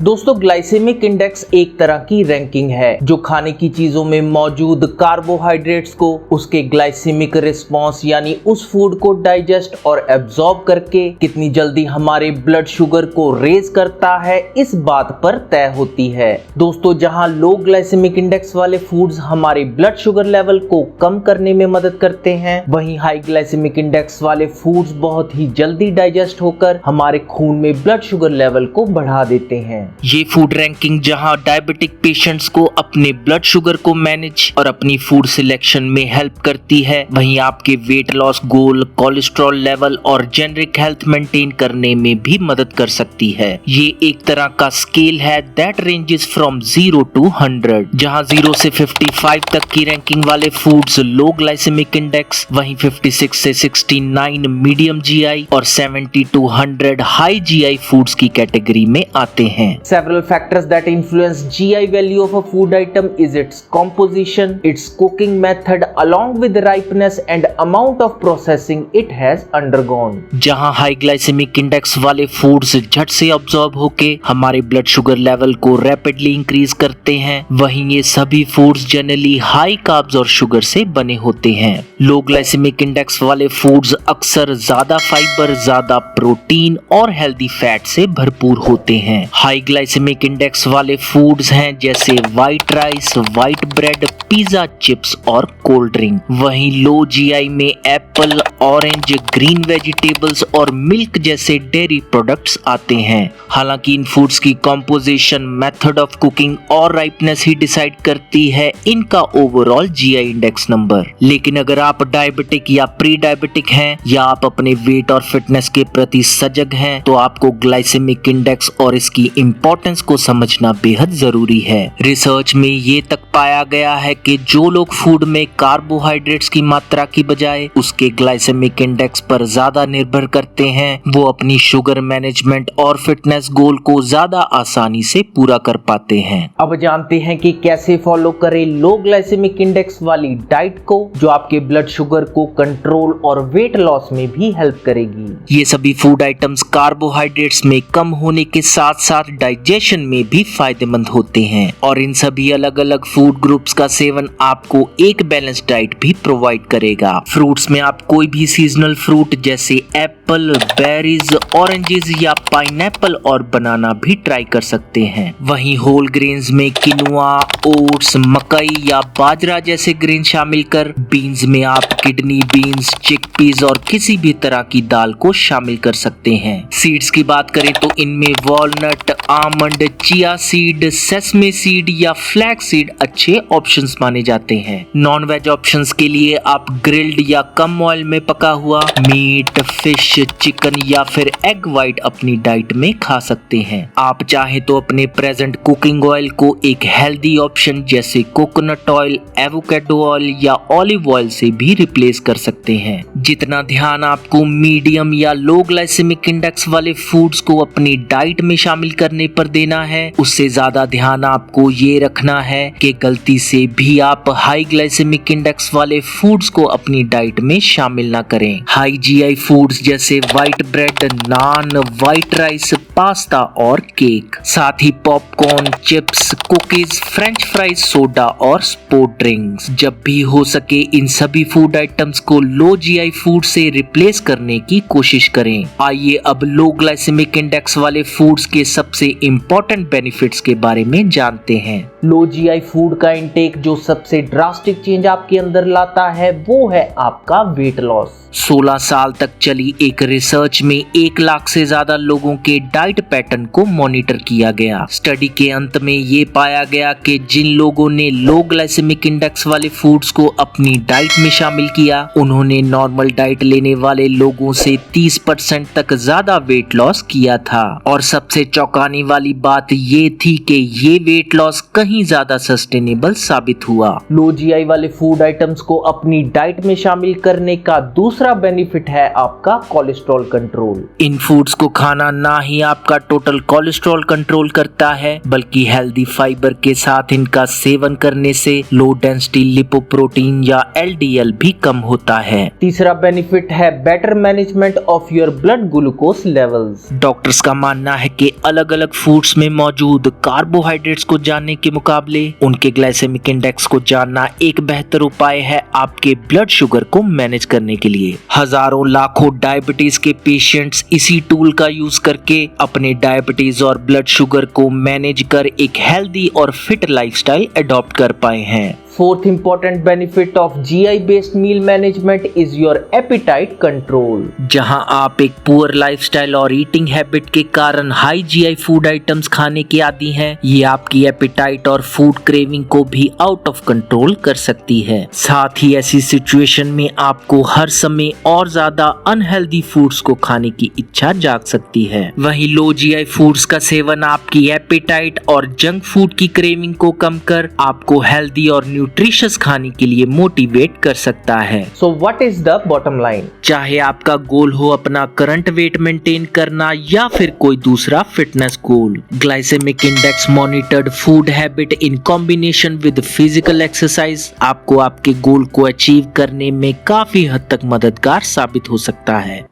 दोस्तों, glycaemic index एक तरह की रैंकिंग है जो खाने की चीजों में मौजूद कार्बोहाइड्रेट्स को उसके ग्लाइसेमिक रिस्पॉन्स यानी उस फूड को डाइजेस्ट और एब्जॉर्ब करके कितनी जल्दी हमारे ब्लड शुगर को रेज करता है, इस बात पर तय होती है। दोस्तों, जहां लो ग्लाइसेमिक इंडेक्स वाले फूड्स हमारे ब्लड शुगर लेवल को कम करने में मदद करते हैं, वहीं हाई ग्लाइसेमिक इंडेक्स वाले फूड्स बहुत ही जल्दी डाइजेस्ट होकर हमारे खून में ब्लड शुगर लेवल को बढ़ा देते हैं। ये फूड रैंकिंग जहां डायबिटिक पेशेंट्स को अपने ब्लड शुगर को मैनेज और अपनी फूड सिलेक्शन में हेल्प करती है, वहीं आपके वेट लॉस गोल, कोलेस्ट्रॉल लेवल और जेनरिक हेल्थ मेंटेन करने में भी मदद कर सकती है। ये एक तरह का स्केल है दैट रेंजेस फ्रॉम 0 to 100, जहां 0 से 55 तक की रैंकिंग वाले फूड्स लो ग्लाइसेमिक इंडेक्स, वहीं 56 से 69 मीडियम जीआई और 70 to 100 हाई जीआई फूड्स की कैटेगरी में आते हैं। Several factors that influence GI value of a food item is its composition, its cooking method, along with the ripeness and amount of processing it has undergone. जहां high glycemic index वाले foods झट से absorb होके हमारे blood sugar level को rapidly increase करते हैं, वहीं ये सभी फूड्स जनरली हाई कार्ब्स और शुगर से बने होते हैं। लो ग्लाइसेमिक इंडेक्स वाले फूड्स अक्सर ज्यादा फाइबर, ज्यादा प्रोटीन और हेल्दी फैट से भरपूर होते हैं। हाई ग्लाइसेमिक इंडेक्स वाले फूड्स हैं जैसे white rice, white bread, pizza, chips और कोल्ड ड्रिंक। वहीं लो जीआई में एप्पल, ऑरेंज, ग्रीन वेजिटेबल्स और मिल्क जैसे डेयरी प्रोडक्ट्स आते हैं। हालांकि इन फूड्स की कॉम्पोजिशन, मेथड ऑफ कुकिंग और राइपनेस ही डिसाइड करती है इनका ओवरऑल जीआई इंडेक्स नंबर। लेकिन अगर आप डायबिटिक या प्री डायबिटिक हैं या आप अपने वेट और फिटनेस के प्रति सजग हैं, तो आपको ग्लाइसेमिक इंडेक्स और इसकी इम्पोर्टेंस को समझना बेहद जरूरी है। रिसर्च में ये तक पाया गया है कि जो लोग फूड में कार्बोहाइड्रेट्स की मात्रा की बजाय उसके ग्लाइसेमिक इंडेक्स पर ज्यादा निर्भर करते हैं, वो अपनी शुगर मैनेजमेंट और फिटनेस गोल को ज्यादा आसानी से पूरा कर पाते हैं। अब जानते हैं कि कैसे फॉलो करें लो ग्लाइसेमिक इंडेक्स वाली डाइट को जो आपके ब्लड शुगर को कंट्रोल और वेट लॉस में भी हेल्प करेगी। ये सभी फूड आइटम्स कार्बोहाइड्रेट्स में कम होने के साथ साथ डाइजेशन में भी फायदेमंद होते हैं और इन सभी अलग अलग फूड ग्रुप्स का सेवन आपको एक बैलेंस डाइट भी प्रोवाइड करेगा। फ्रूट्स में आप कोई भी सीजनल फ्रूट जैसे एप्पल, बेरीज, ऑरेंजेस या पाइनएप्पल और बनाना भी ट्राई कर सकते हैं। वहीं होल ग्रेन्स में किनुआ, ओट्स, मकई या बाजरा जैसे ग्रेन शामिल कर बीन्स में आप किडनी बीन्स, चिकपीस और किसी भी तरह की दाल को शामिल कर सकते हैं। सीड्स की बात करें तो इनमें walnut, almond, chia seed, sesame seed या फ्लैक्स सीड अच्छे ऑप्शंस माने जाते हैं। नॉन वेज ऑप्शंस के लिए आप ग्रिल्ड या कम ऑयल में पका हुआ मीट, फिश, चिकन या फिर एग व्हाइट अपनी डाइट में खा सकते हैं। आप चाहे तो अपने प्रेजेंट कुकिंग ऑयल को एक हेल्दी ऑप्शन जैसे कोकोनट ऑयल, एवोकाडो ऑयल या ऑलिव ऑयल से भी रिप्लेस कर सकते हैं। जितना ध्यान आपको मीडियम या लो ग्लाइसेमिक इंडेक्स वाले फूड्स को अपनी डाइट में शामिल करने पर देना है, उससे ज्यादा ध्यान आपको ये रखना है कि गलती से भी आप हाई ग्लाइसेमिक इंडेक्स वाले फूड्स को अपनी डाइट में शामिल ना करें। हाई जीआई फूड्स जैसे white bread, naan, white rice, pasta और केक, साथ ही popcorn, chips, cookies, French fries, soda और स्पोर्ट ड्रिंक्स। जब भी हो सके इन सभी फूड आइटम्स को लो जीआई फूड से रिप्लेस करने की कोशिश करें। आइए अब लो ग्लाइसेमिक इंडेक्स वाले फूड्स के सबसे इम्पोर्टेंट बेनिफिट्स के बारे में जानते हैं। लो जीआई फूड का इंटेक जो सबसे ड्रास्टिक चेंज आपके अंदर लाता है वो है आपका वेट लॉस। 16 साल तक चली एक रिसर्च में 1 लाख से ज्यादा लोगों के डाइट पैटर्न को मॉनिटर किया गया। स्टडी के अंत में ये पाया गया कि जिन लोगों ने लो ग्लाइसेमिक इंडेक्स वाले फूड्स को अपनी डाइट में शामिल किया, उन्होंने नॉर्मल डाइट लेने वाले लोगों से 30% तक ज्यादा वेट लॉस किया था। और सबसे चौंकाने वाली बात ये थी कि ये वेट लॉस कहीं कहीं ज्यादा सस्टेनेबल साबित हुआ। लो जीआई वाले फूड आइटम्स को अपनी डाइट में शामिल करने का दूसरा बेनिफिट है आपका कोलेस्ट्रॉल कंट्रोल। इन फूड्स को खाना ना ही आपका टोटल कोलेस्ट्रॉल कंट्रोल करता है, बल्कि हेल्दी फाइबर के साथ इनका सेवन करने से लो डेंसिटी लिपोप्रोटीन या एलडीएल भी कम होता है। तीसरा बेनिफिट है better management of your blood glucose levels. Doctors का मानना है कि अलग अलग फूड्स में मौजूद कार्बोहाइड्रेट्स को जानने के मुकाबले उनके ग्लाइसेमिक इंडेक्स को जानना एक बेहतर उपाय है आपके ब्लड शुगर को मैनेज करने के लिए। हजारों लाखों डायबिटीज के पेशेंट्स इसी टूल का यूज करके अपने डायबिटीज और ब्लड शुगर को मैनेज कर एक हेल्दी और फिट लाइफस्टाइल अडॉप्ट कर पाए हैं। Fourth important benefit of GI based meal management is your appetite control। जहां आप एक पुअर लाइफस्टाइल और ईटिंग हैबिट के कारण हाई जीआई फूड आइटम्स खाने के आदी हैं, ये आपकी एपिटाइट और फूड क्रेविंग को भी आउट ऑफ कंट्रोल कर सकती है। साथ ही ऐसी सिचुएशन में आपको हर समय और ज्यादा अनहेल्दी फूड्स को खाने की इच्छा जाग सकती है। वहीं लो जीआई फूड्स का सेवन आपकी एपिटाइट और जंक फूड की क्रेविंग को कम कर आपको हेल्दी और न्यूट्रिशियस खाने के लिए मोटिवेट कर सकता है। So what is the bottom line? चाहे आपका गोल हो अपना करंट वेट मेंटेन करना या फिर कोई दूसरा fitness goal, glycemic index monitored food habit in combination with physical exercise आपको आपके गोल को अचीव करने में काफी हद तक मददगार साबित हो सकता है।